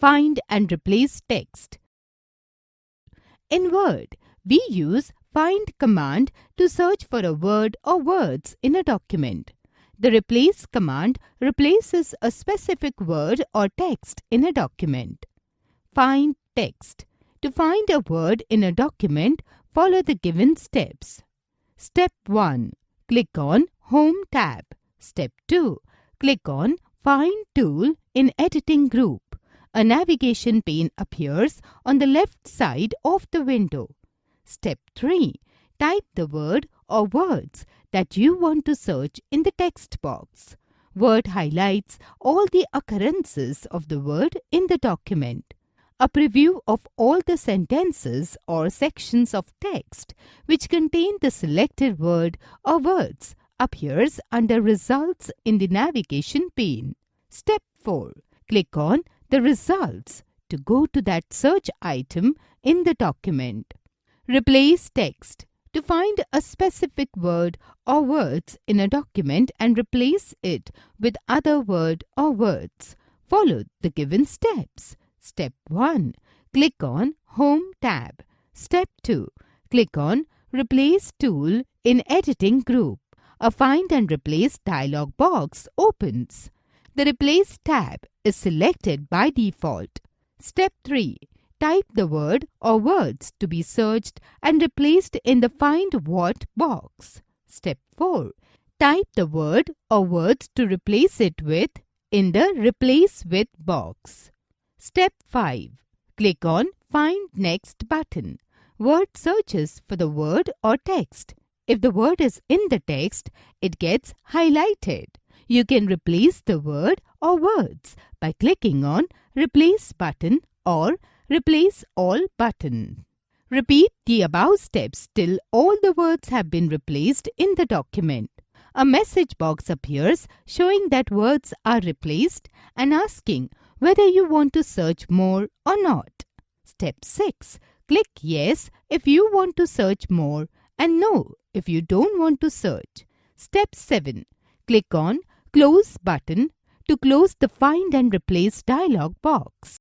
Find and replace text. In Word, we use Find command to search for a word or words in a document. The Replace command replaces a specific word or text in a document. Find text. To find a word in a document, follow the given steps. Step 1. Click on Home tab. Step 2. Click on Find tool in Editing group. A navigation pane appears on the left side of the window. Step 3. Type the word or words that you want to search in the text box. Word highlights all the occurrences of the word in the document. A preview of all the sentences or sections of text which contain the selected word or words appears under Results in the navigation pane. Step 4. Click on the results to go to that search item in the document. Replace text. To find a specific word or words in a document and replace it with other word or words, follow the given steps. Step 1. Click on Home tab. Step 2. Click on Replace tool in Editing group. A Find and Replace dialog box opens. The Replace tab is selected by default. Step 3. Type the word or words to be searched and replaced in the Find What box. Step 4. Type the word or words to replace it with in the Replace With box. Step 5. Click on Find Next button. Word searches for the word or text. If the word is in the text, it gets highlighted. You can replace the word or words by clicking on Replace button or Replace All button. Repeat the above steps till all the words have been replaced in the document. A message box appears showing that words are replaced and asking whether you want to search more or not. Step 6. Click Yes if you want to search more and No if you don't want to search. Step 7. Click on Close button to close the Find and Replace dialog box.